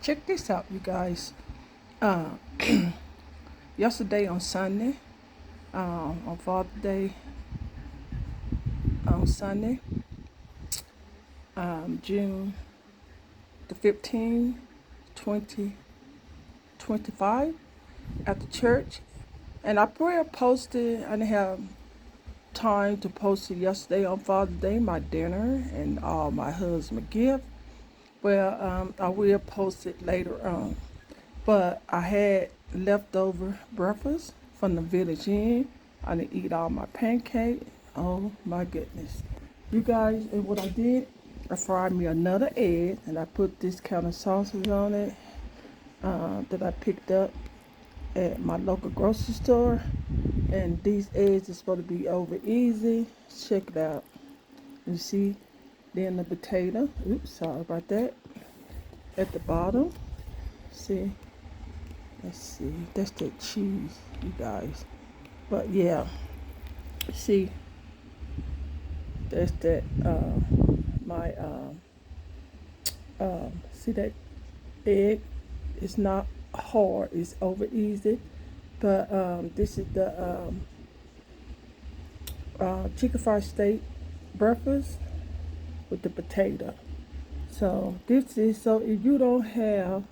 check this out, you guys. Uh, Yesterday on Sunday, on Father's Day, on Sunday, June the 15th, 2025, at the church. And I posted, I didn't have time to post it yesterday on Father's Day, my dinner and all my husband gift. Well, I will post it later on. But I had leftover breakfast from the village inn. I didn't eat all my pancake. Oh my goodness. You guys, and what I did, I fried me another egg and I put this kind of sausage on it that I picked up at my local grocery store. And these eggs are supposed to be over easy. Check it out. You see, then the potato. Oops, sorry about that. At the bottom. See, let's see. That's the cheese, you guys. But yeah, see, that's that. My see that egg? It's not hard. It's over easy. But this is the chicken fried steak breakfast with the potato. So this is, so if you don't have,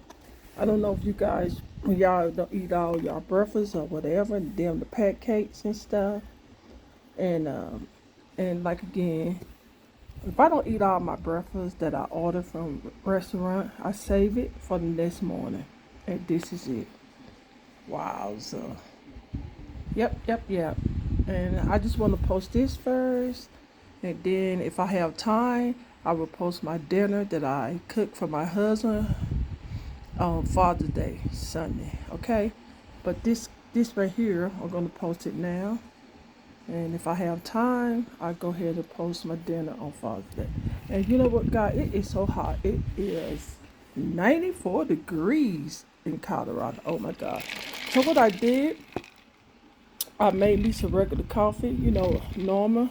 I don't know if you guys, when y'all don't eat all y'all breakfast or whatever, and then the pancakes and stuff, and like again, if I don't eat all my breakfast that I order from restaurant, I save it for the next morning, and this is it. Wow, so yep. And I just want to post this first, and then if I have time, I will post my dinner that I cooked for my husband on Father's Day, Sunday, okay? But this right here, I'm going to post it now. And if I have time, I'll go ahead and post my dinner on Father's Day. And you know what, guys? It is so hot. It is 94 degrees in Colorado. Oh, my God. So what I did, I made me some regular coffee, normal.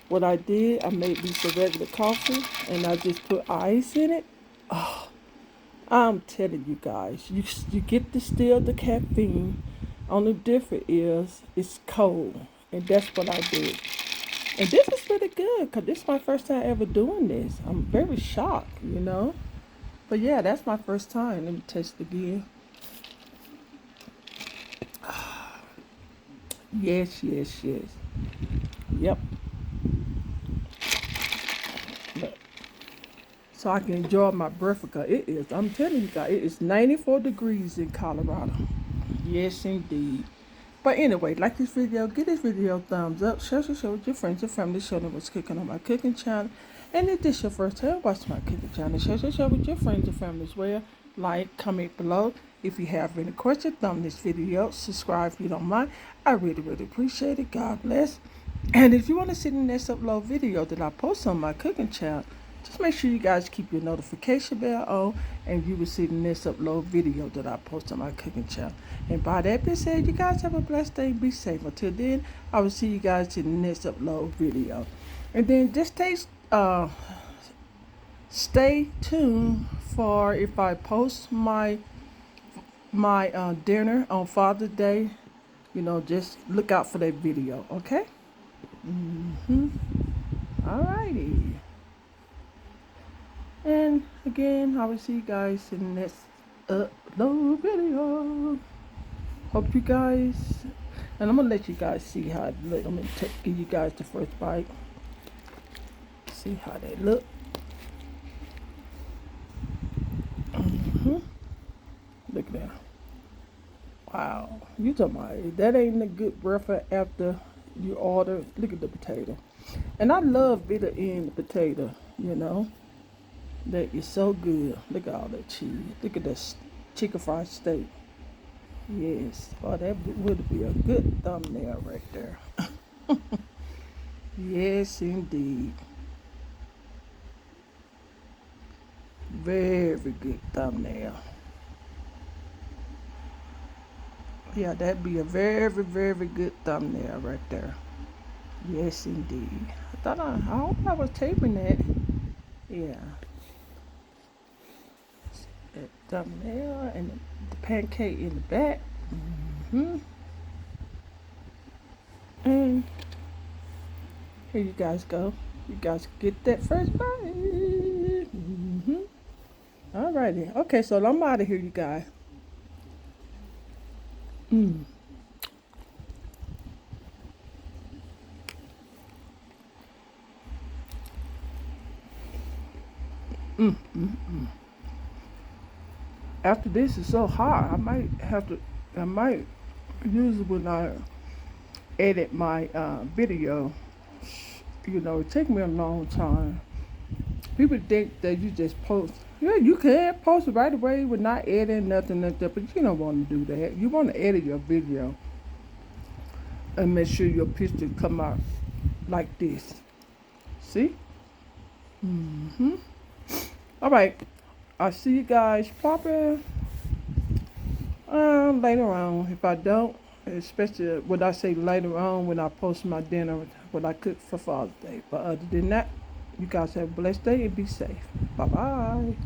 What I did, I made me some regular coffee, and I just put ice in it. Oh, I'm telling you guys, you get to still the caffeine. Only difference is it's cold, and that's what I did. And this is really good, because this is my first time ever doing this. I'm very shocked. But yeah, that's my first time. Let me taste it again. Yes. Yep. So I can enjoy my breakfast. It is, I'm telling you guys, it is 94 degrees in Colorado. Yes, indeed. But anyway, like this video, give this video a thumbs up. Share with your friends and family. Show them what's cooking on my cooking channel. And if this is your first time watching my cooking channel, share with your friends and family as well. Like, comment below. If you have any questions, thumb this video. Subscribe if you don't mind. I really appreciate it. God bless. And if you want to see the next upload video that I post on my cooking channel, just make sure you guys keep your notification bell on, and you will see the next upload video that I post on my cooking channel. And by that being said, you guys have a blessed day. Be safe. Until then, I will see you guys in the next upload video. And then just stay tuned for if I post my dinner on Father's Day. Just look out for that video. Okay. Alrighty. And again, I will see you guys in the next upload video. Hope you guys, and I'm gonna let you guys see how it look. I'm gonna give you guys the first bite. See how they look. Look at that. Wow, you talking about that ain't a good breakfast after you order. Look at the potato, and I love bitter end potato. That is so good. Look at all that cheese. Look at that chicken fried steak. Yes. Oh, that would be a good thumbnail right there. Yes, indeed. Very good thumbnail. Yeah, that'd be a very good thumbnail right there. Yes, indeed. I hope I was taping that. Yeah. thumbnail and the pancake in the back. And here you guys go. You guys get that first bite. Alrighty. Okay, so I'm out of here, you guys. Mm. After this is so hot, I might use it when I edit my video. You know, it take me a long time. People think that you just post. Yeah, you can post it right away with not editing nothing like that, but you don't want to do that. You want to edit your video and make sure your picture come out like this. See? All right. I'll see you guys probably later on. If I don't, especially when I say later on when I post my dinner, what I cook for Father's Day. But other than that, you guys have a blessed day and be safe. Bye-bye.